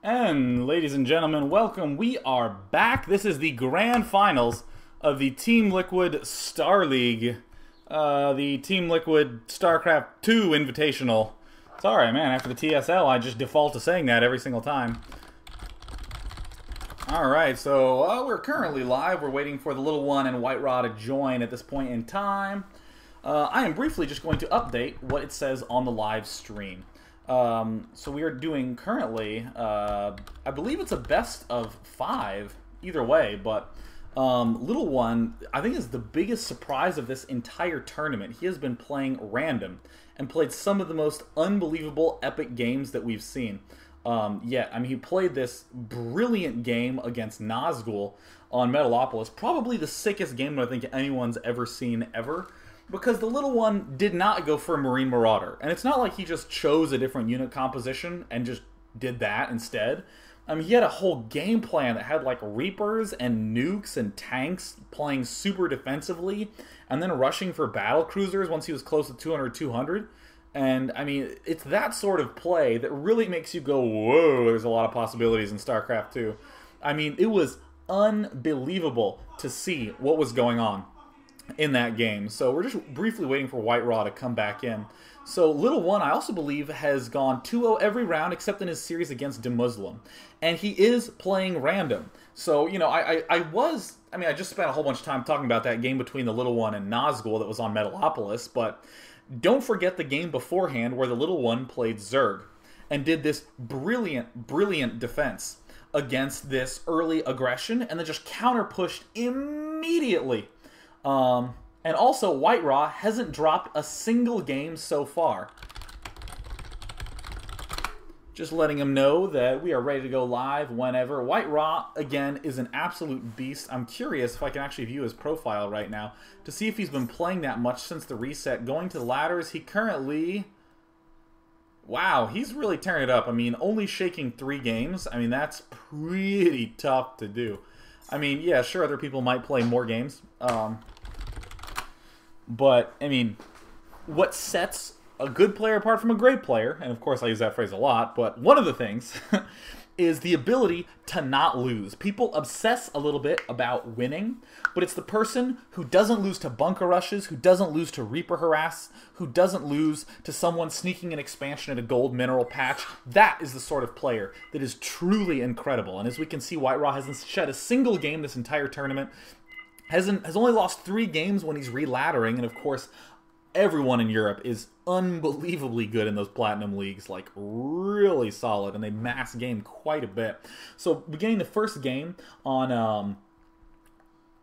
And ladies and gentlemen, welcome. We are back. This is the grand finals of the TeamLiquid Star League, the TeamLiquid StarCraft 2 Invitational. Sorry, man, after the TSL, I just default to saying that every single time. Alright, so we're currently live. We're waiting for TheLittleOne and White to join at this point in time. I am briefly just going to update what it says on the live stream. So we are doing currently, I believe it's a best of 5, either way, but TheLittleOne, I think, is the biggest surprise of this entire tournament. He has been playing random and played some of the most unbelievable epic games that we've seen. He played this brilliant game against Nazgul on Metalopolis, probably the sickest game that I think anyone's ever seen ever. Because TheLittleOne did not go for a Marine Marauder. And it's not like he just chose a different unit composition and just did that instead. I mean, he had a whole game plan that had like Reapers and nukes and tanks playing super defensively and then rushing for battle cruisers once he was close to 200. And, I mean, it's that sort of play that really makes you go, whoa, there's a lot of possibilities in StarCraft 2. I mean, it was unbelievable to see what was going on in that game. So we're just briefly waiting for White to come back in. So TheLittleOne, I also believe, has gone 2-0 every round except in his series against DeMuslim. And he is playing random. So, you know, I just spent a whole bunch of time talking about that game between TheLittleOne and Nazgul that was on Metalopolis, but don't forget the game beforehand where TheLittleOne played Zerg and did this brilliant defense against this early aggression and then just counter-pushed immediately. And also, White hasn't dropped a single game so far. Just letting him know that we are ready to go live whenever. White again, is an absolute beast. I'm curious if I can actually view his profile right now to see if he's been playing that much since the reset. Going to the ladders, he currently... Wow, he's really tearing it up. I mean, only shaking 3 games. I mean, that's pretty tough to do. I mean, yeah, sure, other people might play more games. But, I mean, what sets a good player apart from a great player, and of course I use that phrase a lot, but one of the things is the ability to not lose. People obsess a little bit about winning, but it's the person who doesn't lose to bunker rushes, who doesn't lose to Reaper harass, who doesn't lose to someone sneaking an expansion at a gold mineral patch. That is the sort of player that is truly incredible. And as we can see, White hasn't shed a single game this entire tournament. Has only lost 3 games when he's reladdering, and of course, everyone in Europe is unbelievably good in those Platinum Leagues, like really solid, and they mass game quite a bit. So beginning the first game on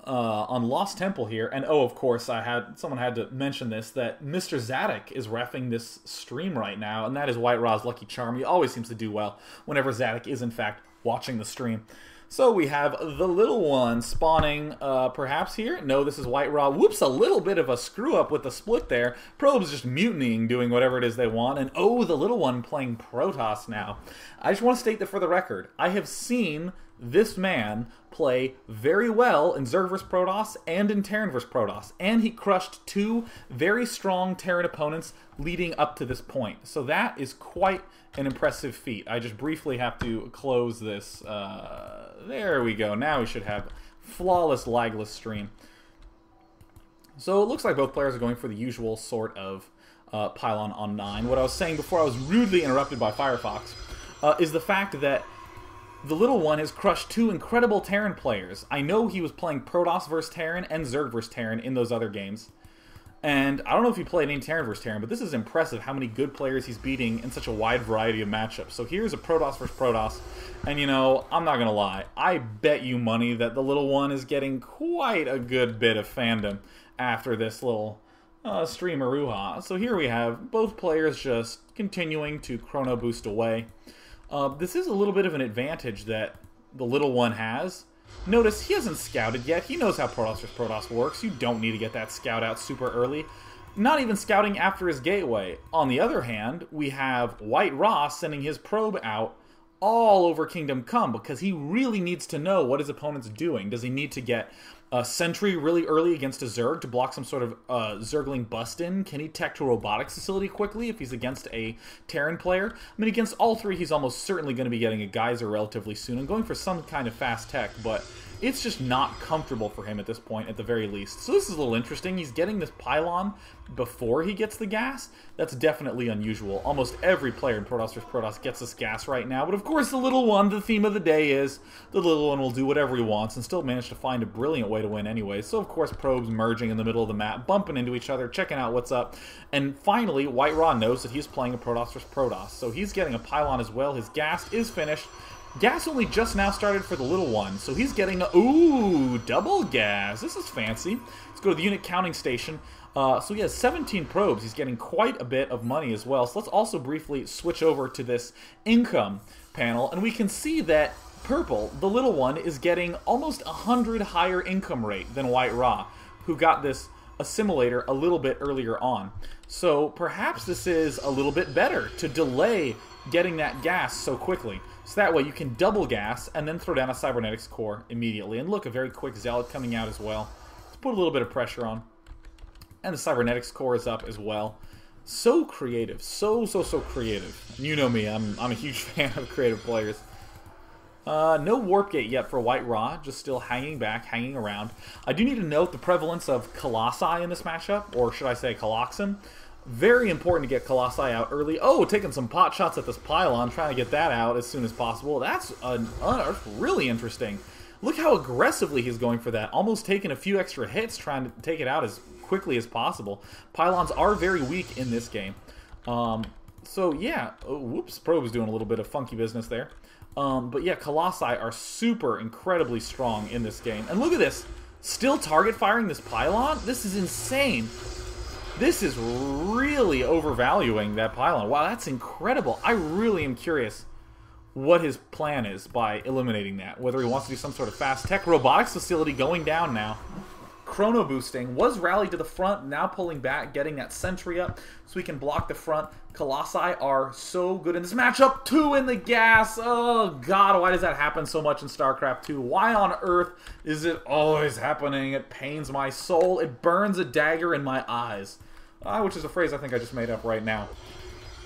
Lost Temple here, and oh, of course, someone had to mention this, that Mr. Zadok is reffing this stream right now, and that is White lucky charm. He always seems to do well whenever Zadok is in fact watching the stream. So we have TheLittleOne spawning, perhaps here. No, this is White Whoops, a little bit of a screw-up with the split there. Probe's just mutinying, doing whatever it is they want. And oh, TheLittleOne playing Protoss now. I just want to state that for the record, I have seen this man play very well in Zerg vs. Protoss and in Terran vs. Protoss. And he crushed 2 very strong Terran opponents leading up to this point. So that is quite an impressive feat. I just briefly have to close this. There we go. Now we should have flawless, lagless stream. So it looks like both players are going for the usual sort of pylon on 9. What I was saying before I was rudely interrupted by Firefox is the fact that TheLittleOne has crushed 2 incredible Terran players. I know he was playing Protoss vs. Terran and Zerg vs. Terran in those other games. And I don't know if he played any Terran vs. Terran, but this is impressive how many good players he's beating in such a wide variety of matchups. So here's a Protoss vs. Protoss, and you know, I'm not going to lie, I bet you money that TheLittleOne is getting quite a good bit of fandom after this little streamer-ooha. So here we have both players just continuing to chrono boost away. This is a little bit of an advantage that TheLittleOne has. Notice he hasn't scouted yet. He knows how Protoss vs. Protoss works. You don't need to get that scout out super early. Not even scouting after his gateway. On the other hand, we have White sending his probe out all over Kingdom Come because he really needs to know what his opponent's doing. Does he need to get a Sentry really early against a Zerg to block some sort of Zergling bust-in? Can he tech to a robotics facility quickly if he's against a Terran player? I mean, against all three, he's almost certainly going to be getting a Geyser relatively soon and going for some kind of fast tech, but it's just not comfortable for him at this point, at the very least. So this is a little interesting. He's getting this pylon before he gets the gas. That's definitely unusual. Almost every player in Protoss vs. Protoss gets this gas right now. But of course, the little one, the theme of the day is, the little one will do whatever he wants and still manage to find a brilliant way to win anyway. So of course, probes merging in the middle of the map, bumping into each other, checking out what's up. And finally, White Raw knows that he's playing a Protoss vs. Protoss. So he's getting a pylon as well. His gas is finished. Gas only just now started for the little one, so he's getting a, ooh, double gas. This is fancy. Let's go to the unit counting station. So he has 17 probes. He's getting quite a bit of money as well. So let's also briefly switch over to this income panel, and we can see that Purple, the little one, is getting almost 100 higher income rate than White Raw, who got this assimilator a little bit earlier on. So perhaps this is a little bit better to delay getting that gas so quickly. So that way you can double gas and then throw down a cybernetics core immediately. And look, a very quick zealot coming out as well. Let's put a little bit of pressure on. And the cybernetics core is up as well. So creative. So creative. And you know me, I'm a huge fan of creative players. No warp gate yet for White Raw, just still hanging back, hanging around. I do need to note the prevalence of Colossi in this matchup, or should I say Coloxin. Very important to get Colossi out early. Oh, taking some pot shots at this pylon, trying to get that out as soon as possible. That's really interesting. Look how aggressively he's going for that. Almost taking a few extra hits, trying to take it out as quickly as possible. Pylons are very weak in this game. So yeah, oh, whoops, Probe's doing a little bit of funky business there. But yeah, Colossi are super incredibly strong in this game. And look at this, still target firing this pylon? This is insane. This is really overvaluing that pylon. Wow, that's incredible. I really am curious what his plan is by eliminating that. Whether he wants to do some sort of fast tech robotics facility going down now. Chrono boosting, was rallied to the front, now pulling back, getting that sentry up so we can block the front. Colossi are so good in this matchup. 2 in the gas. Oh god, why does that happen so much in StarCraft 2? Why on earth is it always happening? It pains my soul. It burns a dagger in my eyes. Which is a phrase I think I just made up right now.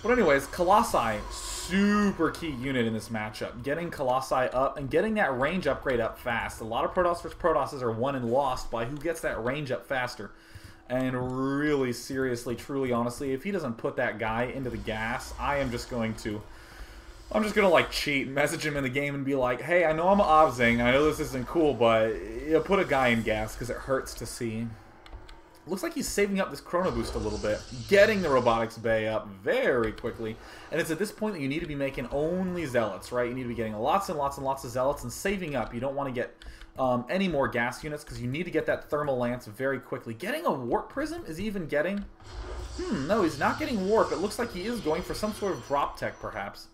But anyways, Colossi, super key unit in this matchup. Getting Colossi up and getting that range upgrade up fast. A lot of Protoss vs. Protosses are won and lost by who gets that range up faster. And really, seriously, truly, honestly, if he doesn't put that guy into the gas, I'm just going to like cheat, message him in the game and be like, hey, I know I'm obsing, I know this isn't cool, but you know, put a guy in gas because it hurts to see. Looks like he's saving up this chrono boost a little bit, getting the robotics bay up very quickly. And it's at this point that you need to be making only zealots, right? You need to be getting lots and lots and lots of zealots and saving up. You don't want to get any more gas units because you need to get that thermal lance very quickly. Getting a warp prism? Is he even getting... no, he's not getting warp. It looks like he is going for some sort of drop tech, perhaps.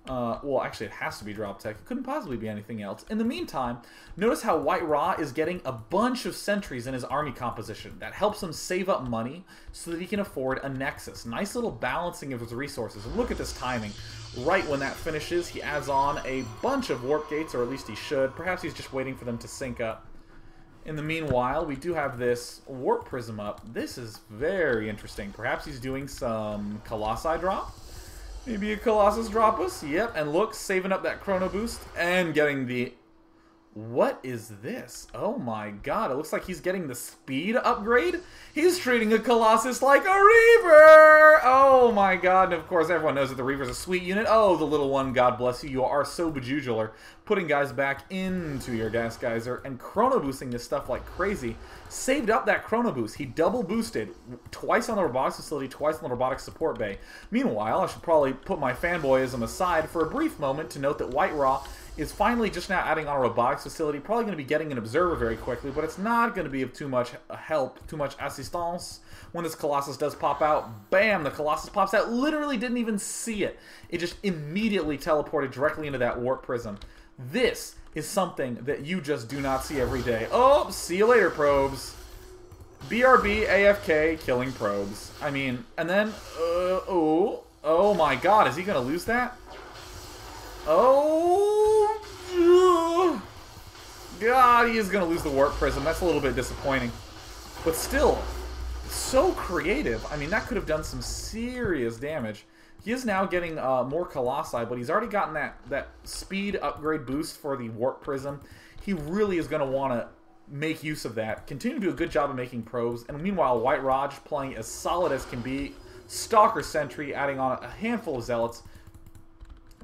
Well, actually, it has to be drop tech. It couldn't possibly be anything else. In the meantime, notice how White Raw is getting a bunch of sentries in his army composition. That helps him save up money so that he can afford a Nexus. Nice little balancing of his resources. And look at this timing. Right when that finishes, he adds on a bunch of warp gates, or at least he should. Perhaps he's just waiting for them to sync up. In the meanwhile, we do have this warp prism up. This is very interesting. Perhaps he's doing some Colossi drop? Maybe a Colossus drop us? Yep, and look, saving up that chrono boost and getting the... What is this? Oh my god, it looks like he's getting the speed upgrade? He's treating a Colossus like a Reaver! Oh my god, and of course everyone knows that the Reaver's a sweet unit. Oh, the little one, God bless you. You are so bejugular. Putting guys back into your gas geyser and chrono boosting this stuff like crazy. Saved up that chrono boost. He double boosted twice on the robotics facility, twice on the robotics support bay. Meanwhile, I should probably put my fanboyism aside for a brief moment to note that White Raw is finally just now adding on a robotics facility. Probably going to be getting an observer very quickly, but it's not going to be of too much help, too much assistance. When this Colossus does pop out, bam, the Colossus pops out. Literally didn't even see it. It just immediately teleported directly into that warp prism. This is something that you just do not see every day. Oh, see you later, probes. BRB, AFK, killing probes. I mean, and then, oh my god, is he going to lose that? Oh god, he is going to lose the Warp Prism. That's a little bit disappointing. But still, so creative. I mean, that could have done some serious damage. He is now getting more Colossi, but he's already gotten that speed upgrade boost for the Warp Prism. He really is going to want to make use of that. Continue to do a good job of making probes. And meanwhile, White Raj playing as solid as can be. Stalker Sentry adding on a handful of Zealots.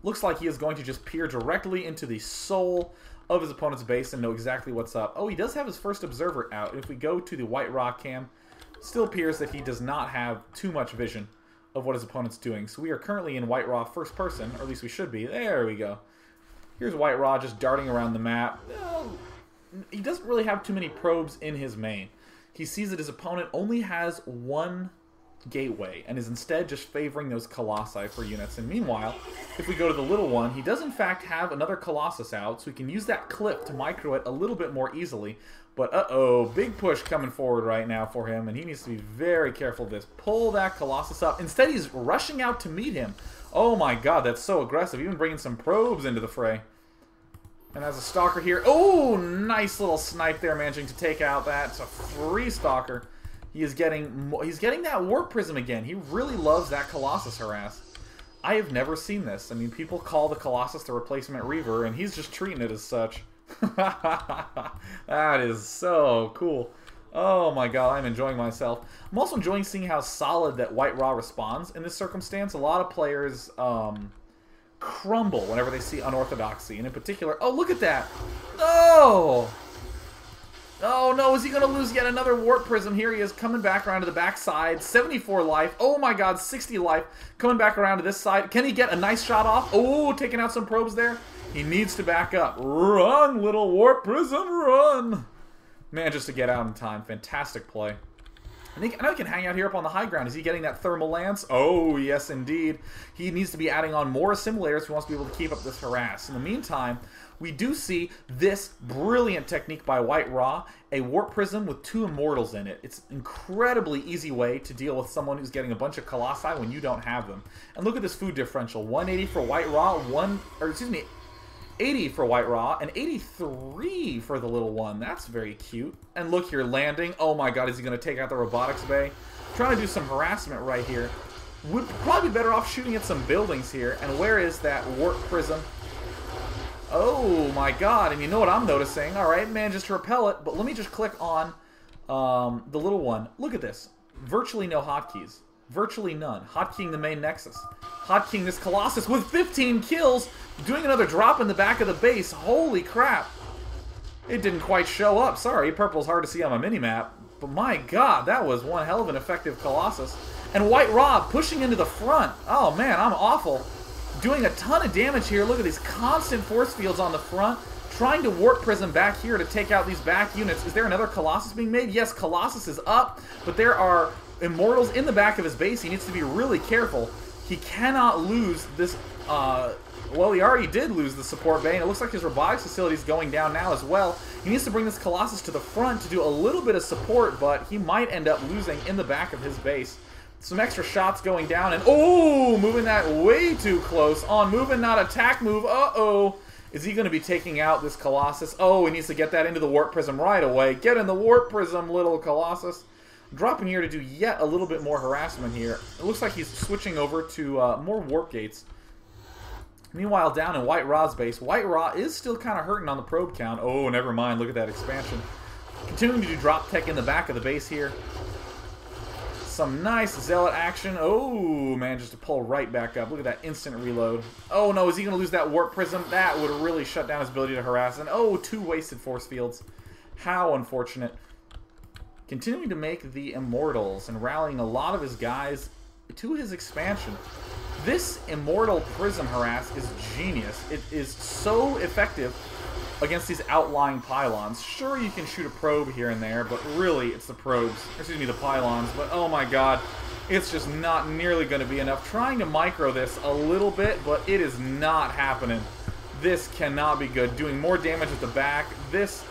Looks like he is going to just peer directly into the soul of his opponent's base and know exactly what's up. Oh, he does have his first Observer out. And if we go to the White Rock cam, still appears that he does not have too much vision of what his opponent's doing. So we are currently in White Raw first person, or at least we should be. There we go. Here's White Raw just darting around the map. He doesn't really have too many probes in his main. He sees that his opponent only has one gateway and is instead just favoring those Colossi for units. And meanwhile, if we go to the little one, he does in fact have another Colossus out, so we can use that clip to micro it a little bit more easily. But uh-oh, big push coming forward right now for him, and he needs to be very careful of this. Pull that Colossus up. Instead, he's rushing out to meet him. Oh my god, that's so aggressive. Even bringing some probes into the fray. And as a Stalker here, oh, nice little snipe there, managing to take out that. It's a free Stalker. He's getting that Warp Prism again. He really loves that Colossus harass. I have never seen this. I mean, people call the Colossus the replacement Reaver, and he's just treating it as such. That is so cool. Oh my god, I'm enjoying myself. I'm also enjoying seeing how solid that White Raw responds in this circumstance. A lot of players crumble whenever they see unorthodoxy, and in particular, oh, look at that. Oh! Oh no, is he going to lose yet another Warp Prism? Here he is coming back around to the backside. 74 life. Oh my god, 60 life. Coming back around to this side. Can he get a nice shot off? Oh, taking out some probes there. He needs to back up. Run, little Warp Prism, run! Manages to get out in time. Fantastic play. I know he can hang out here up on the high ground. Is he getting that Thermal Lance? Oh, yes, indeed. He needs to be adding on more Assimilators if he wants to be able to keep up this harass. In the meantime, we do see this brilliant technique by White Raw, a Warp Prism with 2 Immortals in it. It's an incredibly easy way to deal with someone who's getting a bunch of Colossi when you don't have them. And look at this food differential. 180 for White Raw, 80 for White Raw, and 83 for the little one. That's very cute. And look here, landing. Oh my god, is he going to take out the Robotics Bay? Trying to do some harassment right here. Would probably be better off shooting at some buildings here. And where is that Warp Prism? Oh my god, and you know what I'm noticing. Alright, manages to repel it, but let me just click on the little one. Look at this. Virtually no hotkeys. Virtually none. Hotkeying the main Nexus. Hotkeying this Colossus with 15 kills. Doing another drop in the back of the base. Holy crap. It didn't quite show up. Sorry, purple's hard to see on my minimap. But my god, that was one hell of an effective Colossus. And White Rob pushing into the front. Oh man, I'm awful. Doing a ton of damage here. Look at these constant force fields on the front. Trying to Warp Prism back here to take out these back units. Is there another Colossus being made? Yes, Colossus is up. But there are Immortals in the back of his base. He needs to be really careful. He cannot lose this, well, he already did lose the support bay, and it looks like his robotics facility is going down now as well. He needs to bring this Colossus to the front to do a little bit of support, but he might end up losing in the back of his base. Some extra shots going down, and oh, moving that way too close. On moving, not attack move. Uh-oh. Is he going to be taking out this Colossus? Oh, he needs to get that into the Warp Prism right away. Get in the Warp Prism, little Colossus. Dropping here to do yet a little bit more harassment here. It looks like he's switching over to more Warp Gates. Meanwhile, down in White Raw's base, White Raw is still kind of hurting on the probe count. Oh, never mind. Look at that expansion. Continuing to do drop tech in the back of the base here. Some nice Zealot action. Oh, manages to pull right back up. Look at that instant reload. Oh, no. Is he going to lose that Warp Prism? That would really shut down his ability to harass. And oh, 2 wasted force fields. How unfortunate. Continuing to make the Immortals and rallying a lot of his guys to his expansion. This Immortal Prism harass is genius. It is so effective against these outlying pylons. Sure, you can shoot a probe here and there, but really it's the probes. Excuse me, the pylons. But oh my god, it's just not nearly going to be enough. Trying to micro this a little bit, but it is not happening. This cannot be good. Doing more damage at the back. This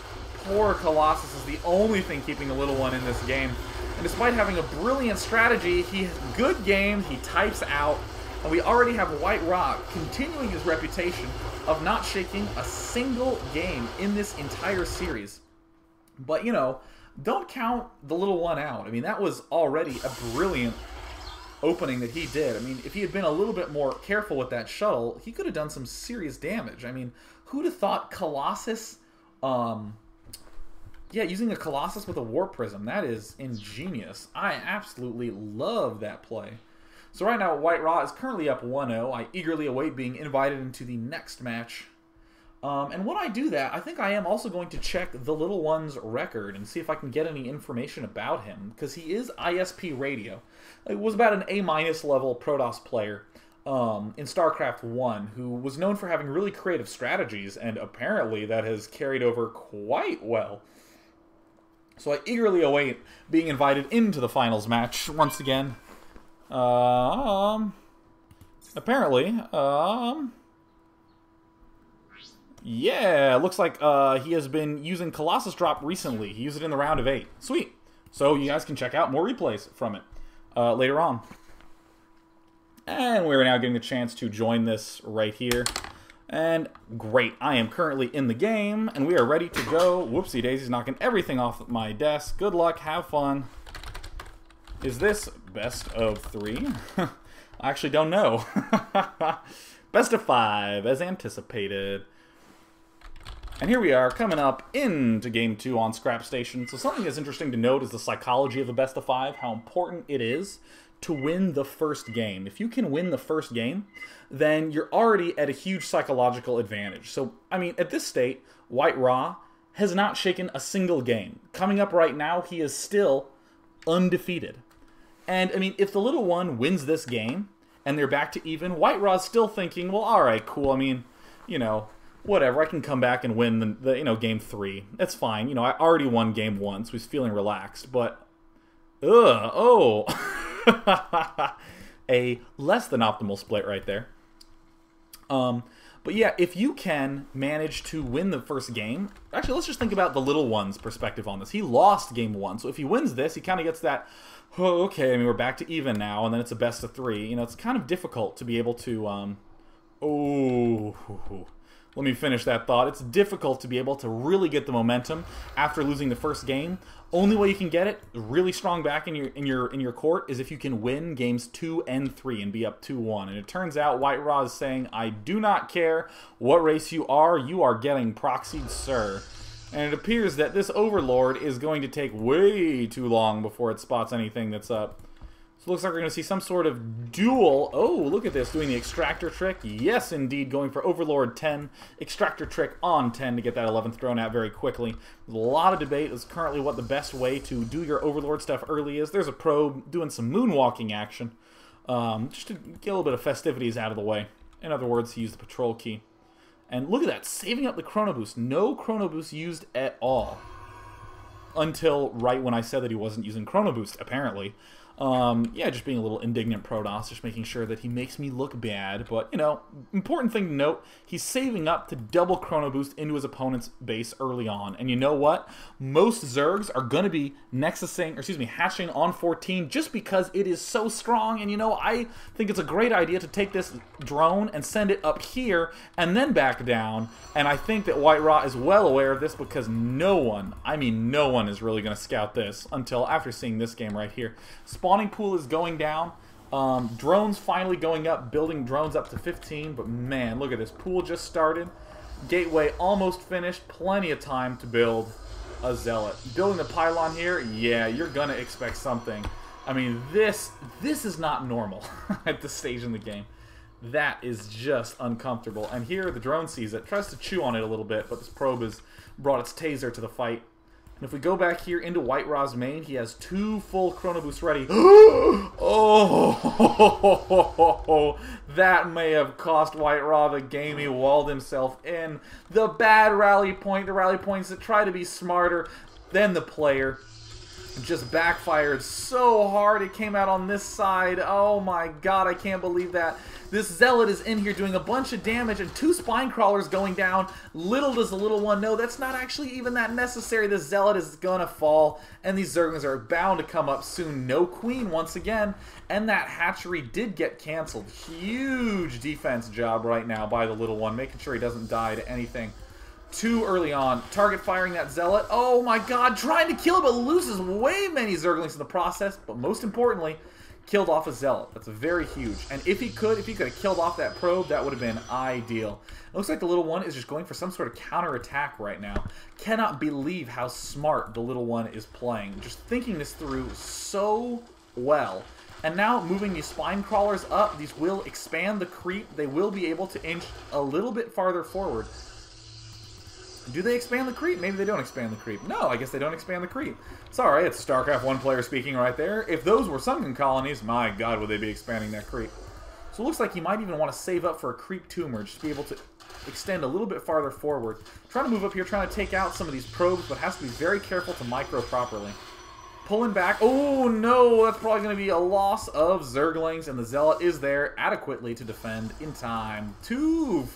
poor Colossus is the only thing keeping the little one in this game. And despite having a brilliant strategy, good game, he types out. And we already have White Rock continuing his reputation of not shaking a single game in this entire series. But, you know, don't count the little one out. I mean, that was already a brilliant opening that he did. I mean, if he had been a little bit more careful with that shuttle, he could have done some serious damage. I mean, who'd have thought Colossus... yeah, using a Colossus with a Warp Prism, that is ingenious. I absolutely love that play. So right now, White Ra is currently up 1-0. I eagerly await being invited into the next match. And when I do that, I think I am also going to check the Little One's record and see if I can get any information about him, because he is ISP Radio. He was about an A- level Protoss player in StarCraft 1, who was known for having really creative strategies, and apparently that has carried over quite well. So I eagerly await being invited into the finals match once again. Apparently, yeah, looks like he has been using Colossus Drop recently. He used it in the round of 8. Sweet. So you guys can check out more replays from it later on. And we're now getting a chance to join this right here. And great, I am currently in the game, and we are ready to go. Whoopsie daisies, knocking everything off my desk. Good luck, have fun. Is this best of 3? I actually don't know. Best of 5, as anticipated. And here we are, coming up into Game 2 on Scrap Station. So something that's interesting to note is the psychology of the best of 5, how important it is to win the first game. If you can win the first game, then you're already at a huge psychological advantage. So, I mean, at this state, White Ra has not shaken a single game. Coming up right now, he is still undefeated. And, I mean, if the Little One wins this game, and they're back to even, White Ra's still thinking, well, alright, cool, I mean, you know, whatever, I can come back and win the you know, Game 3. That's fine. You know, I already won Game 1, so he's feeling relaxed, but... a less than optimal split right there. But yeah, if you can manage to win the first game... Actually, let's just think about the Little One's perspective on this. He lost Game 1, so if he wins this, he kind of gets that... Oh, okay, I mean, we're back to even now, and then it's a best of 3. You know, it's kind of difficult to be able to... Let me finish that thought. It's difficult to be able to really get the momentum after losing the first game. Only way you can get it really strong back in your court is if you can win games 2 and 3 and be up 2-1. And it turns out White Ra is saying, I do not care what race you are getting proxied, sir. And it appears that this Overlord is going to take way too long before it spots anything that's up. So it looks like we're going to see some sort of duel. Oh, look at this, doing the extractor trick. Yes, indeed, going for Overlord 10. Extractor trick on 10 to get that 11th thrown out very quickly. There's a lot of debate as currently what the best way to do your Overlord stuff early is. There's a probe doing some moonwalking action. Just to get a little bit of festivities out of the way. In other words, he used the patrol key. And look at that, saving up the chrono boost. No chrono boost used at all. Until right when I said that he wasn't using chrono boost, apparently. Yeah, just being a little indignant Protoss, just making sure that he makes me look bad. But, you know, important thing to note, he's saving up to double Chrono Boost into his opponent's base early on. And you know what? Most Zergs are going to be hatching on 14 just because it is so strong. And, you know, I think it's a great idea to take this drone and send it up here and then back down. And I think that White Ra is well aware of this because no one is really going to scout this until after seeing this game right here. Spawning pool is going down. Drones finally going up, building drones up to 15. But man, look at this. Pool just started. Gateway almost finished. Plenty of time to build a Zealot. Building the pylon here, yeah, you're going to expect something. I mean, this is not normal at this stage in the game. That is just uncomfortable. And here the drone sees it, tries to chew on it a little bit, but this probe has brought its taser to the fight. And if we go back here into White Ra's main, he has 2 full chrono boosts ready. Oh, that may have cost White Ra the game. He walled himself in. The bad rally point, the rally points that try to be smarter than the player, just backfired so hard it came out on this side. Oh my god, I can't believe that. This Zealot is in here doing a bunch of damage and 2 spine crawlers going down. Little does the Little One know that's not actually even that necessary. This Zealot is gonna fall and these Zerglings are bound to come up soon. No Queen once again, and that hatchery did get canceled. Huge defense job right now by the Little One, making sure he doesn't die to anything. too early on. Target firing that Zealot. Oh my god, trying to kill it, but loses way many Zerglings in the process. But most importantly, killed off a Zealot. That's very huge. And if he could have killed off that probe, that would have been ideal. It looks like the little one is just going for some sort of counter-attack right now. Cannot believe how smart the little one is playing. Just thinking this through so well. And now moving these spine crawlers up, these will expand the creep. They will be able to inch a little bit farther forward. Do they expand the creep? Maybe they don't expand the creep. No, I guess they don't expand the creep. Sorry, it's StarCraft 1 player speaking right there. If those were sunken colonies, my god, would they be expanding that creep. So it looks like he might even want to save up for a creep tumor, just to be able to extend a little bit farther forward. Trying to move up here, trying to take out some of these probes, but has to be very careful to micro properly. Pulling back. Oh no, that's probably going to be a loss of Zerglings, and the Zealot is there adequately to defend in time. Two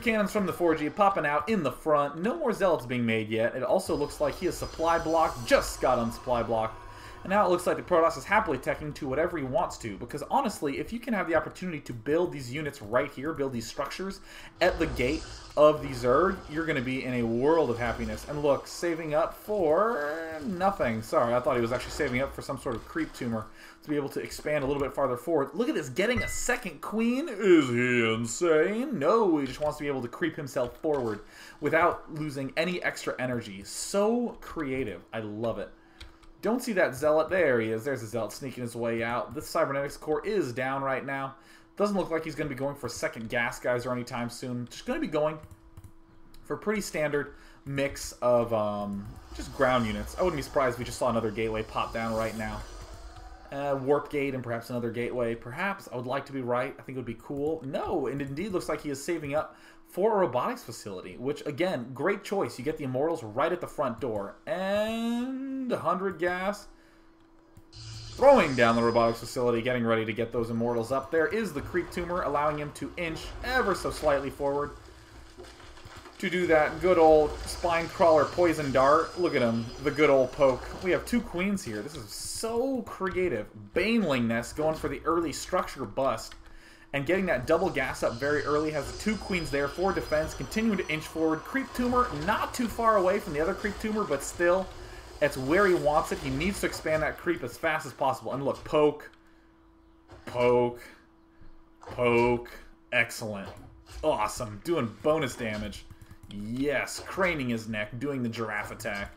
cannons from the 4G popping out in the front. No more Zealots being made yet. It also looks like he is supply blocked. Just got unsupply blocked. And now it looks like the Protoss is happily teching to whatever he wants to. Because honestly, if you can have the opportunity to build these units right here, build these structures at the gate of the Zerg, you're going to be in a world of happiness. And look, saving up for nothing. Sorry, I thought he was actually saving up for some sort of creep tumor to be able to expand a little bit farther forward. Look at this, getting a second queen. Is he insane? No, he just wants to be able to creep himself forward without losing any extra energy. So creative. I love it. Don't see that Zealot. There he is. There's the Zealot sneaking his way out. This Cybernetics core is down right now. Doesn't look like he's going to be going for second gas geyser anytime soon. Just going to be going for a pretty standard mix of just ground units. I wouldn't be surprised if we just saw another gateway pop down right now. Warp gate and perhaps another gateway. Perhaps. I would like to be right. I think it would be cool. No, and it indeed looks like he is saving up for a robotics facility, which, again, great choice. You get the Immortals right at the front door. And 100 gas. Throwing down the robotics facility, getting ready to get those Immortals up. There is the creep tumor, allowing him to inch ever so slightly forward. To do that good old spine crawler poison dart. Look at him, the good old poke. We have two queens here. This is so creative. Baneling Nest going for the early structure bust. And getting that double gas up very early. Has the two queens there for defense. Continuing to inch forward. Creep tumor not too far away from the other creep tumor, but still, it's where he wants it. He needs to expand that creep as fast as possible. And look, poke, poke, poke. Excellent. Awesome. Doing bonus damage. Yes, craning his neck, doing the giraffe attack.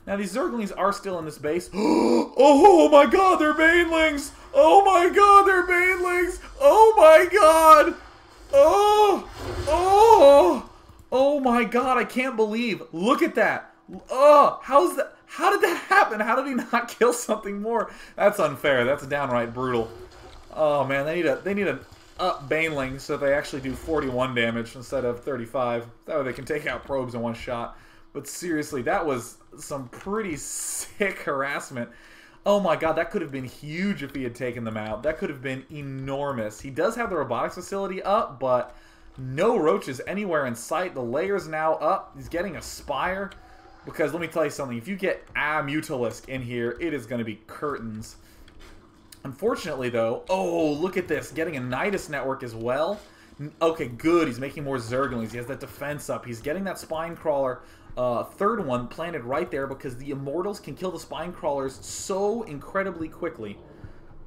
Now, these Zerglings are still in this base. Oh my god, they're Banelings! Oh my god, they're Banelings! Oh my god! Oh! Oh! Oh my god, I can't believe. Look at that. Oh, how's that? How did that happen? How did he not kill something more? That's unfair. That's downright brutal. Oh man, they need a up Baneling so they actually do 41 damage instead of 35. That way they can take out probes in one shot. But seriously, that was some pretty sick harassment. Oh my god, that could have been huge if he had taken them out. That could have been enormous. He does have the robotics facility up, but no roaches anywhere in sight. The layer's now up. He's getting a spire. Because let me tell you something, if you get a Mutalisk in here, it is going to be curtains. Unfortunately, though, oh, look at this. Getting a Nidus network as well. Okay, good. He's making more Zerglings. He has that defense up. He's getting that spine crawler, third one, planted right there because the Immortals can kill the spine crawlers so incredibly quickly.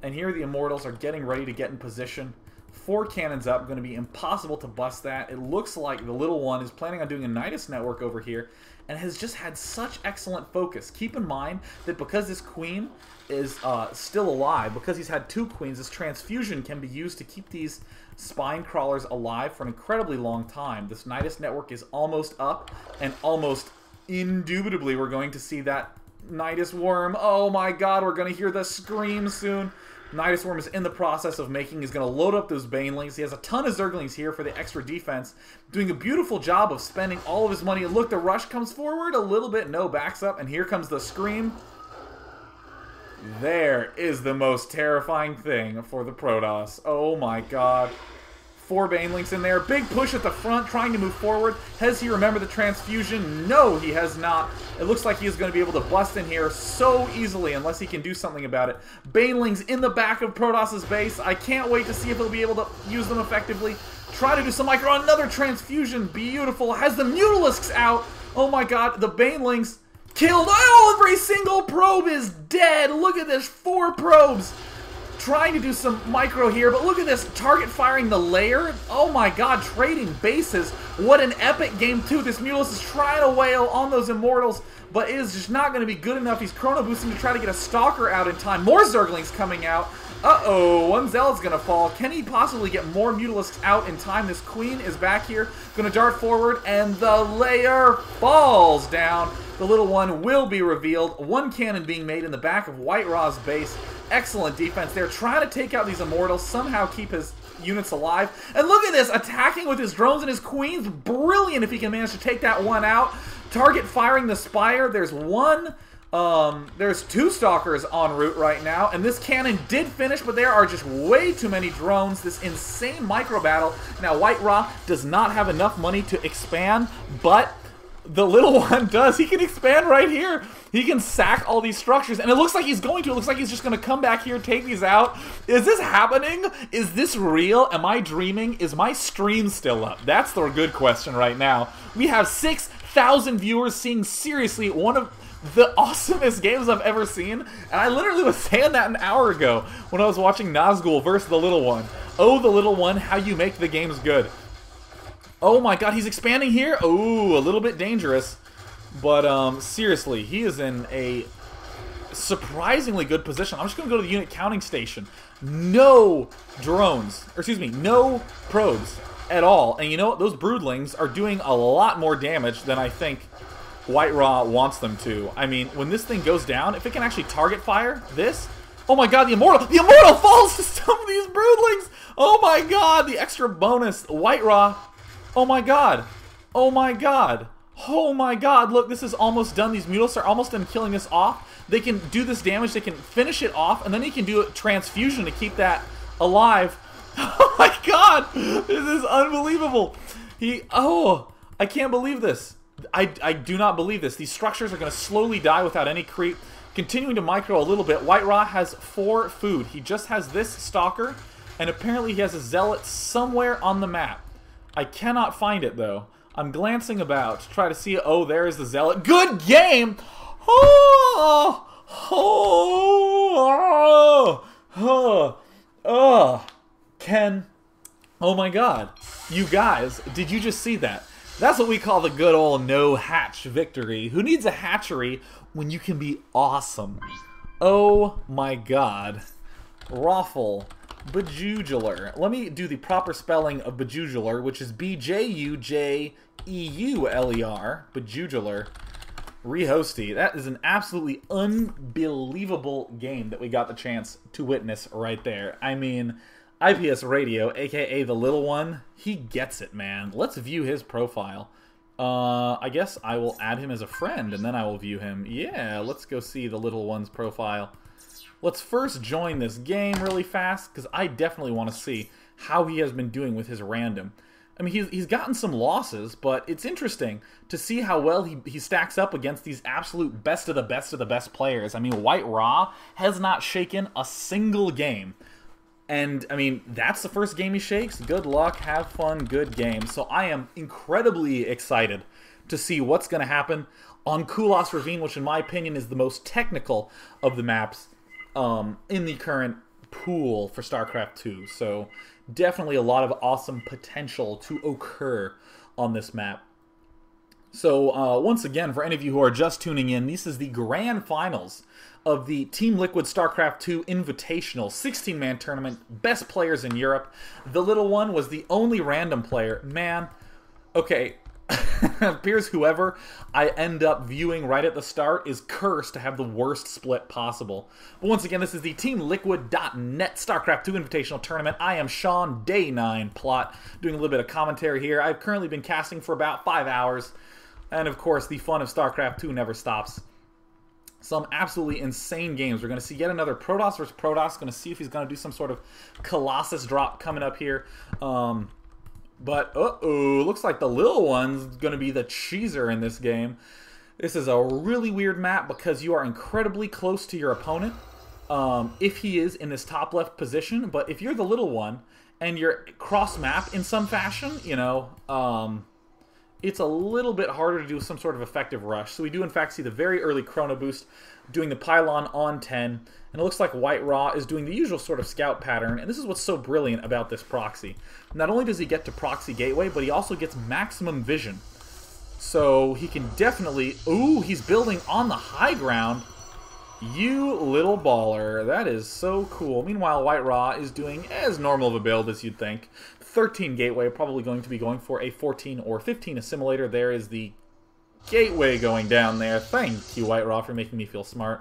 And here the Immortals are getting ready to get in position. 4 cannons up. Going to be impossible to bust that. It looks like the little one is planning on doing a Nidus network over here and has just had such excellent focus. Keep in mind that because this queen is still alive, because he's had 2 queens, this transfusion can be used to keep these spine crawlers alive for an incredibly long time. This Nidus network is almost up, and almost indubitably we're going to see that Nidus worm. Oh my god, we're going to hear the scream soon. Nidus worm is in the process of making. He's going to load up those Banelings. He has a ton of Zerglings here for the extra defense. Doing a beautiful job of spending all of his money. And look, the rush comes forward a little bit. No, backs up. And here comes the scream. There is the most terrifying thing for the Protoss. Oh my god. 4 Banelings in there. Big push at the front, trying to move forward. Has he remembered the transfusion? No, he has not. It looks like he is going to be able to bust in here so easily unless he can do something about it. Banelings in the back of Protoss's base. I can't wait to see if he'll be able to use them effectively. Try to do some micro. Another transfusion. Beautiful. Has the Mutalisks out. Oh my god. The Banelings killed. Oh, every single probe is dead. Look at this. 4 probes. Trying to do some micro here, but look at this. Target firing the layer. Oh my god. Trading bases. What an epic game, too. This Mutalisk is trying to wail on those Immortals, but it is just not going to be good enough. He's chrono boosting to try to get a Stalker out in time. More Zerglings coming out. Uh-oh, one Zealot's going to fall. Can he possibly get more Mutalisks out in time? This Queen is back here, going to dart forward, and the layer falls down. The little one will be revealed. One cannon being made in the back of White Raw's base. Excellent defense there. Trying to take out these Immortals, somehow keep his units alive. And look at this, attacking with his drones and his Queens. Brilliant if he can manage to take that one out. Target firing the Spire. There's one... there's 2 Stalkers en route right now, and this cannon did finish, but there are just way too many drones. This insane micro battle. Now, White Raw does not have enough money to expand, but the little one does. He can expand right here. He can sack all these structures, and it looks like he's going to. It looks like he's just going to come back here, take these out. Is this happening? Is this real? Am I dreaming? Is my stream still up? That's the good question right now. We have 6,000 viewers seeing seriously one of the awesomest games I've ever seen, and I literally was saying that an hour ago when I was watching Nazgul versus the Little One. Oh, the Little One, how you make the games good. Oh my god, he's expanding here. Oh, a little bit dangerous, but seriously, he is in a surprisingly good position. I'm just going to go to the unit counting station. No drones, or excuse me, no probes at all, and you know what? Those Broodlings are doing a lot more damage than I think White Raw wants them to. I mean, when this thing goes down, if it can actually target fire this... Oh my god, the Immortal falls to some of these Broodlings! Oh my god, the extra bonus. White Raw. Oh my god. Oh my god. Oh my god, look, this is almost done. These Mutalisks are almost done killing this off. They can do this damage, they can finish it off, and then he can do a transfusion to keep that alive. Oh my god! This is unbelievable. Oh, I can't believe this. I do not believe this. These structures are going to slowly die without any creep. Continuing to micro a little bit. White Raw has 4 food. He just has this Stalker, and apparently he has a Zealot somewhere on the map. I cannot find it, though. I'm glancing about to try to see... Oh, there is the Zealot. Good game! Oh! Oh! Oh! Oh! Ken. Oh my god. You guys, did you just see that? That's what we call the good old no-hatch victory. Who needs a hatchery when you can be awesome? Oh my god. Raffle. Bejugular. Let me do the proper spelling of Bejugular, which is B-J-U-J-E-U-L-E-R. Bejugular. Rehosty. That is an absolutely unbelievable game that we got the chance to witness right there. I mean... IPS Radio, aka the Little One, he gets it, man. Let's view his profile. I guess I will add him as a friend, and then I will view him. Yeah, let's go see the Little One's profile. Let's first join this game really fast, because I definitely want to see how he has been doing with his random. I mean, he's gotten some losses, but it's interesting to see how well he stacks up against these absolute best of the best of the best players. I mean, White Raw has not shaken a single game. And, I mean, that's the first game he shakes. Good luck, have fun, good game. So I am incredibly excited to see what's going to happen on Kulas Ravine, which in my opinion is the most technical of the maps in the current pool for StarCraft 2. So definitely a lot of awesome potential to occur on this map. So once again, for any of you who are just tuning in, this is the grand finals of the TeamLiquid StarCraft 2 Invitational 16-man tournament, best players in Europe. The Little One was the only random player. Man, okay, appears whoever I end up viewing right at the start is cursed to have the worst split possible. But once again, this is the TeamLiquid.net StarCraft 2 Invitational Tournament. I am Sean, Day 9 Plot, doing a little bit of commentary here. I've currently been casting for about 5 hours, and of course, the fun of StarCraft 2 never stops. Some absolutely insane games. We're going to see yet another Protoss versus Protoss. Going to see if he's going to do some sort of Colossus drop coming up here. But, uh-oh, looks like the Little One's going to be the cheeser in this game. This is a really weird map because you are incredibly close to your opponent if he is in this top left position. But if you're the Little One and you're cross-map in some fashion, you know, it's a little bit harder to do some sort of effective rush. So we do, in fact, see the very early Chrono Boost doing the pylon on 10, and it looks like White Raw is doing the usual sort of scout pattern, and this is what's so brilliant about this proxy. Not only does he get to proxy gateway, but he also gets maximum vision. So he can definitely... Ooh, he's building on the high ground. You little baller. That is so cool. Meanwhile, White Raw is doing as normal of a build as you'd think. 13 gateway, probably going to be going for a 14 or 15 assimilator. There is the gateway going down there. Thank you, White Raw, for making me feel smart.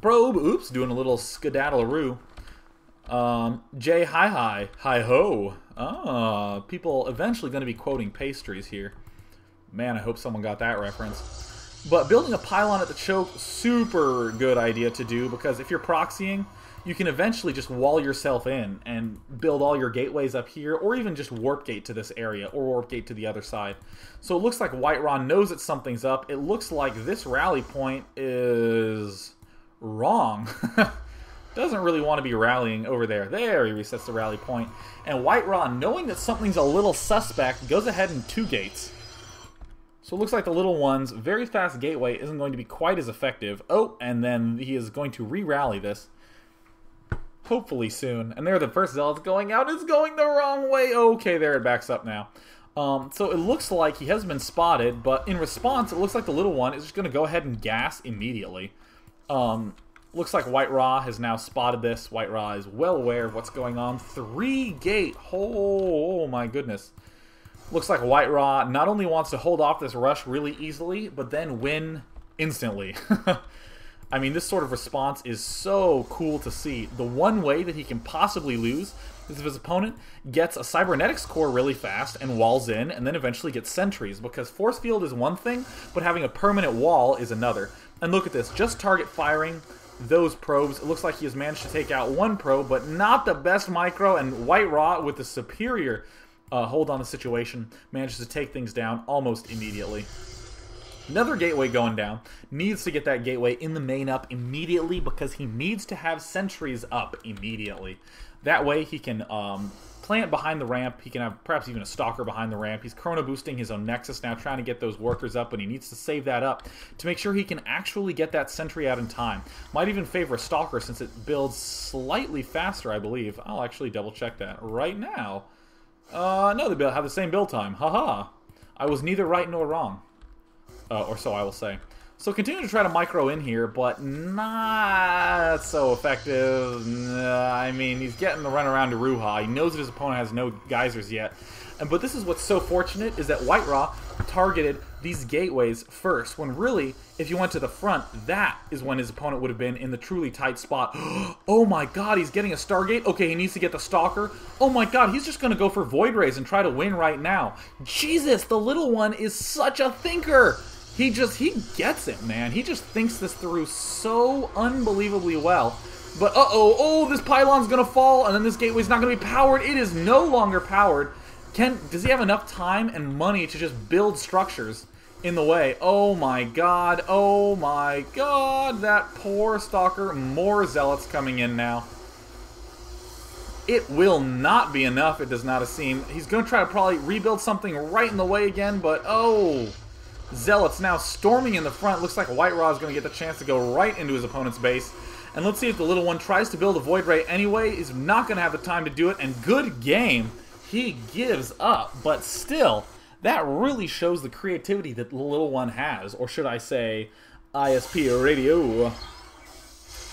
Probe, oops, doing a little skedaddle-a-roo. Jay, hi-ho. Ah, people eventually going to be quoting pastries here. Man, I hope someone got that reference. But building a pylon at the choke, super good idea to do, because if you're proxying, you can eventually just wall yourself in and build all your gateways up here, or even just warp gate to this area, or warp gate to the other side. So it looks like White Raw knows that something's up. It looks like this rally point is wrong. Doesn't really want to be rallying over there. There, he resets the rally point. And White Raw, knowing that something's a little suspect, goes ahead and 2 gates. So it looks like the Little One's very fast gateway isn't going to be quite as effective. Oh, and then he is going to re-rally this. Hopefully soon. And there the first Zealot's going out. It's going the wrong way. Okay, there it backs up now. So it looks like he has been spotted, but in response, it looks like the Little One is just going to go ahead and gas immediately. Looks like White Raw has now spotted this. White Raw is well aware of what's going on. 3 gate. Oh my goodness. Looks like White Raw not only wants to hold off this rush really easily, but then win instantly. I mean, this sort of response is so cool to see. The one way that he can possibly lose is if his opponent gets a cybernetics core really fast and walls in, and then eventually gets sentries, because force field is one thing, but having a permanent wall is another. And look at this, just target firing those probes. It looks like he has managed to take out 1 probe, but not the best micro, and White Raw, with the superior hold on the situation, manages to take things down almost immediately. Another gateway going down. Needs to get that gateway in the main up immediately, because he needs to have sentries up immediately. That way he can plant behind the ramp. He can have perhaps even a stalker behind the ramp. He's chrono boosting his own Nexus now, trying to get those workers up, and he needs to save that up to make sure he can actually get that sentry out in time. Might even favor a stalker since it builds slightly faster, I believe. I'll actually double check that right now. No, they have the same build time. Haha. I was neither right nor wrong. Or so I will say. So continue to try to micro in here, but not so effective. I mean, he's getting the run around to Ruha. He knows that his opponent has no geysers yet. But this is what's so fortunate, is that White Raw targeted these gateways first, when really, if you went to the front, that is when his opponent would have been in the truly tight spot. Oh my god, he's getting a Stargate? Okay, he needs to get the Stalker. Oh my god, he's just going to go for Void Rays and try to win right now. Jesus, the Little One is such a thinker! He gets it, man. He just thinks this through so unbelievably well. But oh, this pylon's going to fall, and then this gateway's not going to be powered. It is no longer powered. Does he have enough time and money to just build structures in the way? Oh my god, that poor Stalker. More Zealots coming in now. It will not be enough, it does not seem. He's going to try to probably rebuild something right in the way again, but oh... Zealots now storming in the front. Looks like White Raw is going to get the chance to go right into his opponent's base. And let's see if the Little One tries to build a Void Ray anyway. He's not going to have the time to do it. And good game. He gives up. But still, that really shows the creativity that the Little One has. Or should I say, ISP Radio.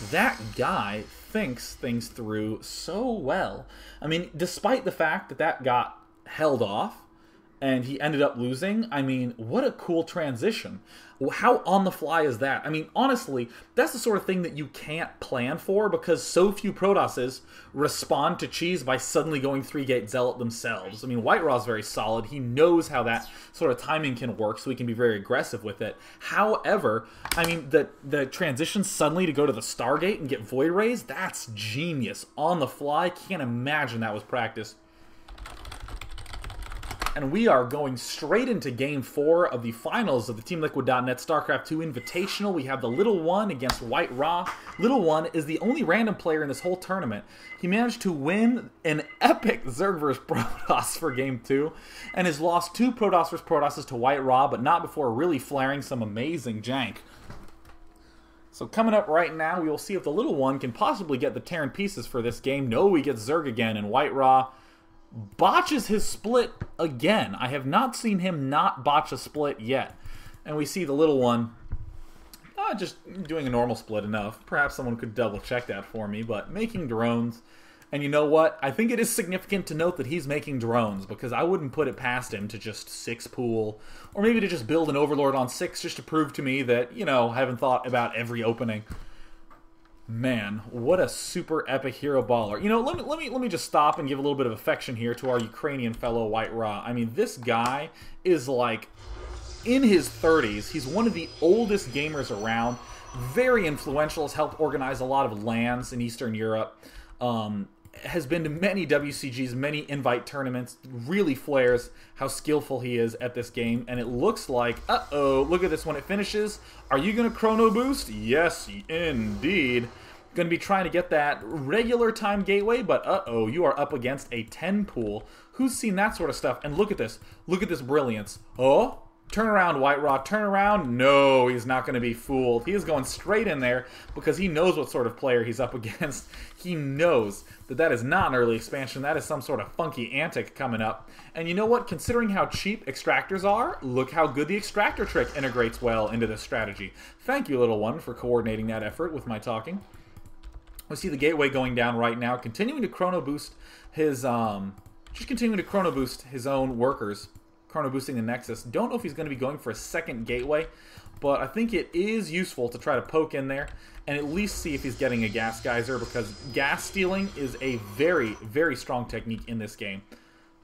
That guy thinks things through so well. I mean, despite the fact that that got held off, and he ended up losing, I mean, what a cool transition. How on the fly is that? I mean, honestly, that's the sort of thing that you can't plan for, because so few Protosses respond to cheese by suddenly going 3-gate Zealot themselves. I mean, White Raw's very solid. He knows how that sort of timing can work, so he can be very aggressive with it. However, I mean, the transition suddenly to go to the Stargate and get Void Rays, that's genius. On the fly, can't imagine that was practiced. and we are going straight into Game 4 of the finals of the TeamLiquid.net StarCraft 2 Invitational. We have the TheLittleOne against White Ra. TheLittleOne is the only random player in this whole tournament. He managed to win an epic Zerg vs Protoss for Game 2, and has lost 2 Protoss vs Protosses to White Ra, but not before really flaring some amazing jank. So coming up right now, we will see if the TheLittleOne can possibly get the Terran pieces for this game. No, he gets Zerg again, and White Ra botches his split again. I have not seen him not botch a split yet. And we see the TheLittleOne just doing a normal split enough. Perhaps someone could double check that for me, but making drones. And you know what? I think it is significant to note that he's making drones, because I wouldn't put it past him to just 6 pool, or maybe to just build an Overlord on 6 just to prove to me that, you know, I haven't thought about every opening. Man, what a super epic hero baller. You know, let me just stop and give a little bit of affection here to our Ukrainian fellow White Ra. I mean, this guy is like in his 30s. He's one of the oldest gamers around. Very influential, has helped organize a lot of LANs in Eastern Europe. Has been to many WCGs, many invite tournaments, really flares how skillful he is at this game, and it looks like, look at this when it finishes. Are you going to chrono boost? Yes, indeed. Going to be trying to get that regular time gateway, but you are up against a 10 pool. Who's seen that sort of stuff? And look at this brilliance. Oh, turn around, White Ra, turn around. No, he's not going to be fooled. He is going straight in there because he knows what sort of player he's up against. He knows that that is not an early expansion. That is some sort of funky antic coming up. And you know what? Considering how cheap extractors are, look how good the extractor trick integrates well into this strategy. Thank you, TheLittleOne, for coordinating that effort with my talking. We see the gateway going down right now, continuing to chrono boost his, just continuing to chrono boost his own workers. Chrono boosting the Nexus. Don't know if he's going to be going for a second gateway, but I think it is useful to try to poke in there and at least see if he's getting a gas geyser, because gas stealing is a very, very strong technique in this game.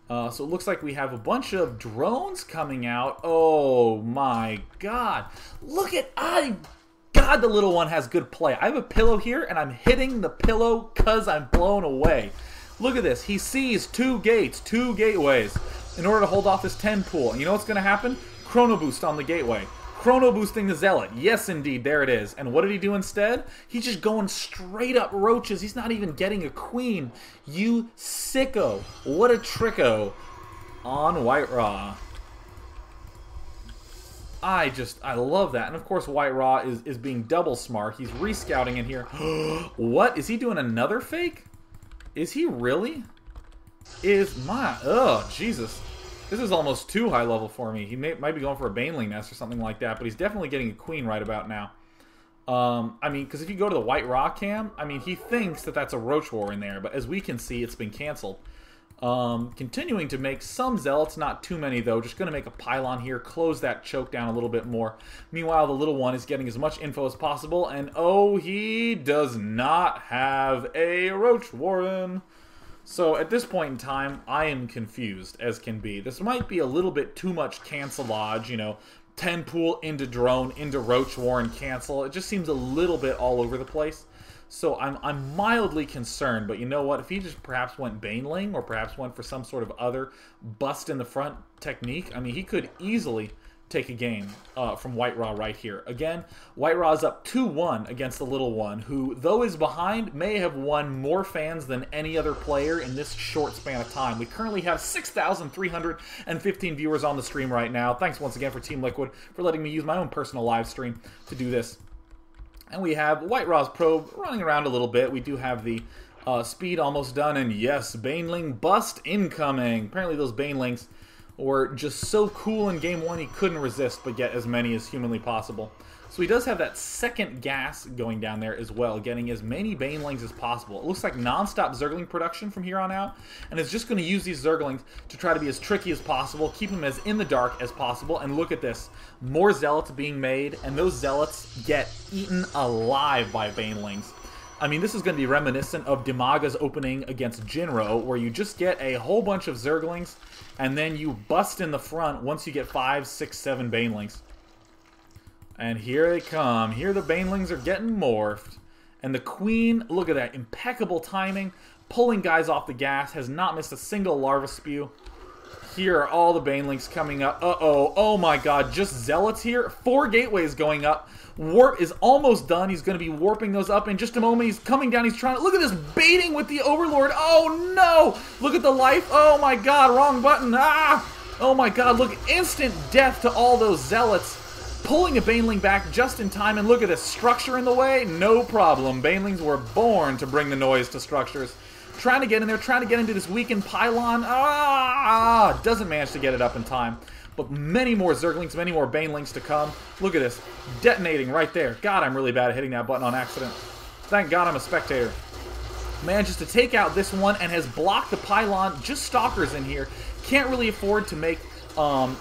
So it looks like we have a bunch of drones coming out. Oh my god. Look at, God, the TheLittleOne has good play. I have a pillow here and I'm hitting the pillow because I'm blown away. Look at this. He sees 2 gates, 2 gateways, in order to hold off this 10 pool. And you know what's going to happen? Chrono boost on the gateway. Chrono boosting the Zealot. Yes, indeed. There it is. And what did he do instead? He's just going straight up roaches. He's not even getting a queen. You sicko. What a tricko on White Ra. I love that. And of course, White Ra is being double smart. He's rescouting in here. What? Is he doing another fake? Is he really? Oh, Jesus. This is almost too high level for me. He might be going for a Baneling nest or something like that, but he's definitely getting a queen right about now. I mean, because if you go to the White Ra cam, I mean, he thinks that that's a Roach War in there, but as we can see, it's been canceled. Continuing to make some Zealots, not too many though. Just going to make a pylon here, close that choke down a little bit more. Meanwhile, the TheLittleOne is getting as much info as possible, and oh, he does not have a Roach Warren. So at this point in time, I am confused as can be. This might be a little bit too much cancelage, you know, 10 pool into drone, into Roach Warren cancel. It just seems a little bit all over the place. So I'm mildly concerned, but you know what? If he just perhaps went Baneling or perhaps went for some sort of other bust in the front technique, I mean, he could easily take a game from White Ra right here. Again, White Ra is up 2-1 against the TheLittleOne, who, though is behind, may have won more fans than any other player in this short span of time. We currently have 6,315 viewers on the stream right now. Thanks once again for TeamLiquid for letting me use my own personal live stream to do this. And we have White Ra's probe running around a little bit. We do have the speed almost done, and yes, Baneling bust incoming. Apparently those Banelings were just so cool in Game 1 he couldn't resist but get as many as humanly possible. So he does have that second gas going down there as well, getting as many Banelings as possible. It looks like non-stop Zergling production from here on out, and is just going to use these Zerglings to try to be as tricky as possible, keep them as in the dark as possible, and look at this. More Zealots being made, and those Zealots get eaten alive by Banelings. I mean, this is going to be reminiscent of Dimaga's opening against Jinro, where you just get a whole bunch of Zerglings, and then you bust in the front once you get 5, 6, 7 Banelings. And here they come. Here the Banelings are getting morphed. And the Queen, look at that, impeccable timing, pulling guys off the gas, has not missed a single larva spew. Here are all the banelings coming up. Uh-oh. Oh my god. Just zealots here. 4 gateways going up. Warp is almost done. He's going to be warping those up in just a moment. He's coming down. He's trying to... Look at this baiting with the Overlord. Oh no. Look at the life. Oh my god. Wrong button. Ah. Oh my god. Look. Instant death to all those zealots. Pulling a baneling back just in time. And look at this. Structure in the way. No problem. Banelings were born to bring the noise to structures. Trying to get in there, trying to get into this weakened pylon. Doesn't manage to get it up in time. But many more Zerglings, many more Banelings to come. Look at this. Detonating right there. God, I'm really bad at hitting that button on accident. Thank God I'm a spectator. Manages to take out this one and has blocked the pylon. Just Stalkers in here. Can't really afford to make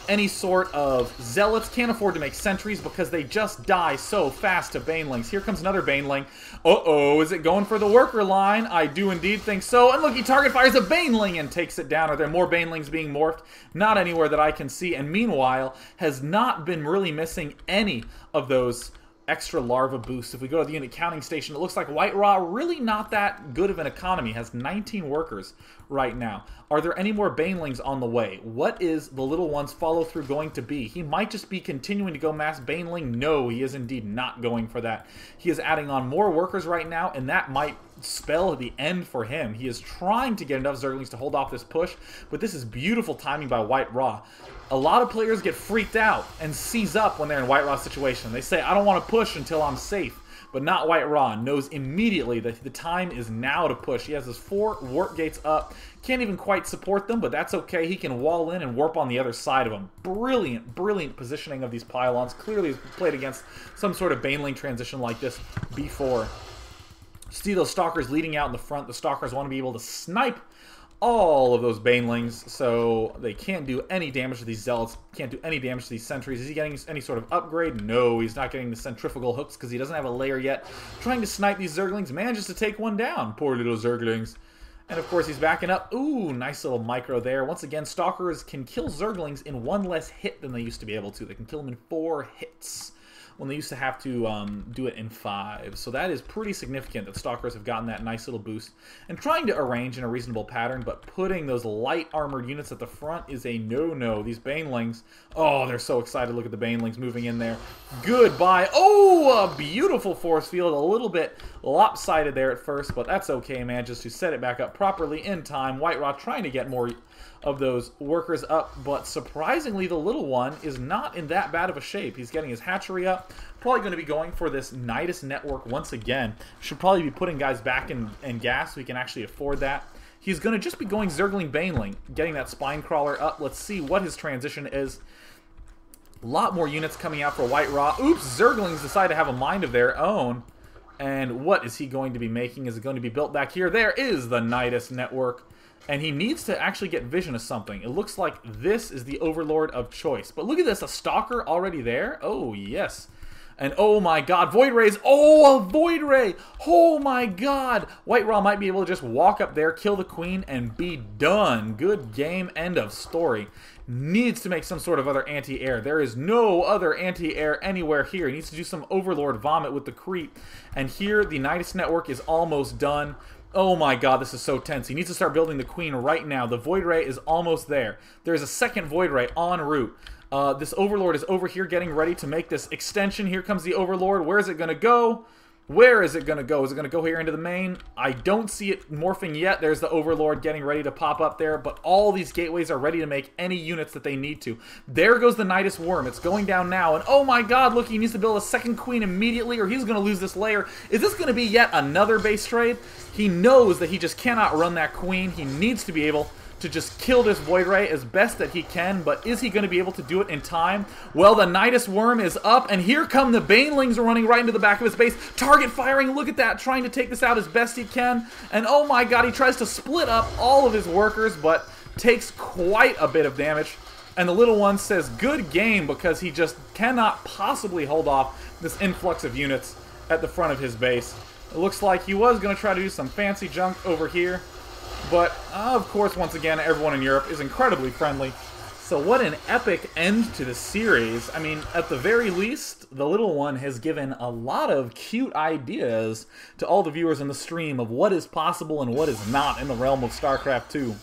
any sort of zealots. Can't afford to make sentries because they just die so fast to banelings. Here comes another baneling. Uh-oh, is it going for the worker line? I do indeed think so. And look, he target fires a baneling and takes it down. Are there more banelings being morphed? Not anywhere that I can see. And meanwhile, has not been really missing any of those extra larva boosts. If we go to the unit counting station, it looks like White Raw really not that good of an economy. Has 19 workers right now. Are there any more banelings on the way? What is the little one's follow through going to be? He might just be continuing to go mass baneling. No, he is indeed not going for that. He is adding on more workers right now, and that might spell the end for him. He is trying to get enough Zerglings to hold off this push, but this is beautiful timing by White Raw. A lot of players get freaked out and seize up when they're in White Raw situation. They say, I don't want to push until I'm safe. But not White Raw. Knows immediately that the time is now to push. He has his 4 warp gates up. Can't even quite support them, but that's okay. He can wall in and warp on the other side of them. Brilliant, brilliant positioning of these pylons. Clearly he's played against some sort of baneling transition like this before. See those Stalkers leading out in the front. The Stalkers want to be able to snipe all of those banelings, so they can't do any damage to these zealots, can't do any damage to these sentries. Is he getting any sort of upgrade? No, he's not getting the centrifugal hooks because he doesn't have a layer yet. Trying to snipe these Zerglings, manages to take one down. Poor little Zerglings. And of course he's backing up. Ooh, nice little micro there. Once again, Stalkers can kill Zerglings in 1 less hit than they used to be able to. They can kill them in 4 hits. When they used to have to do it in 5. So that is pretty significant that Stalkers have gotten that nice little boost. And trying to arrange in a reasonable pattern, but putting those light armored units at the front is a no-no. These banelings, oh, they're so excited. Look at the banelings moving in there. Goodbye. Oh, a beautiful force field. A little bit lopsided there at first, but that's okay. Manages to set it back up properly in time. White Raw trying to get more of those workers up, but surprisingly the little one is not in that bad of a shape. He's getting his hatchery up, probably going to be going for this Nidus network once again. Should probably be putting guys back in gas so he can actually afford that. He's going to just be going Zergling Baneling, getting that spine crawler up. Let's see what his transition is. A lot more units coming out for White Raw. Oops, Zerglings decide to have a mind of their own. And what is he going to be making? Is it going to be built back here? There is the Nidus network. And he needs to actually get vision of something. It looks like this is the Overlord of choice. But look at this, a Stalker already there? Oh, yes. And oh my god, Void Rays. Oh, a Void Ray. Oh my god. White Raw might be able to just walk up there, kill the Queen, and be done. Good game, end of story. Needs to make some sort of other anti-air. There is no other anti-air anywhere here. He needs to do some Overlord vomit with the creep. And here, the Nidus network is almost done. Oh my god, this is so tense. He needs to start building the Queen right now. The Void Ray is almost there. There's a second Void Ray en route. This Overlord is over here getting ready to make this extension. Here comes the Overlord. Where is it going to go? Where is it going to go? Is it going to go here into the main? I don't see it morphing yet. There's the Overlord getting ready to pop up there, but all these gateways are ready to make any units that they need to. There goes the Nidus Worm. It's going down now, and oh my god, look, he needs to build a second Queen immediately or he's going to lose this layer. Is this going to be yet another base trade? He knows that he just cannot run that Queen. He needs to be able to just kill this Void Ray as best that he can, but is he going to be able to do it in time? Well, the Nidus Worm is up, and here come the Banelings running right into the back of his base. Target firing, look at that, trying to take this out as best he can, and oh my god, he tries to split up all of his workers, but takes quite a bit of damage, and the little one says, good game, because he just cannot possibly hold off this influx of units at the front of his base. It looks like he was going to try to do some fancy junk over here, but, of course, once again, everyone in Europe is incredibly friendly. So what an epic end to the series. I mean, at the very least, the little one has given a lot of cute ideas to all the viewers in the stream of what is possible and what is not in the realm of StarCraft 2.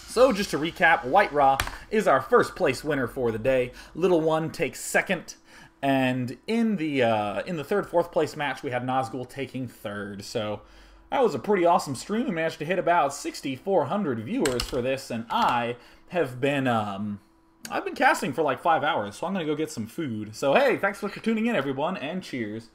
So just to recap, White Raw is our first place winner for the day. TheLittleOne takes second. And in the third, fourth place match, we had Nazgul taking third. So that was a pretty awesome stream. We managed to hit about 6,400 viewers for this, and I have been I've been casting for like 5 hours, so I'm gonna go get some food. So hey, thanks for tuning in, everyone, and cheers.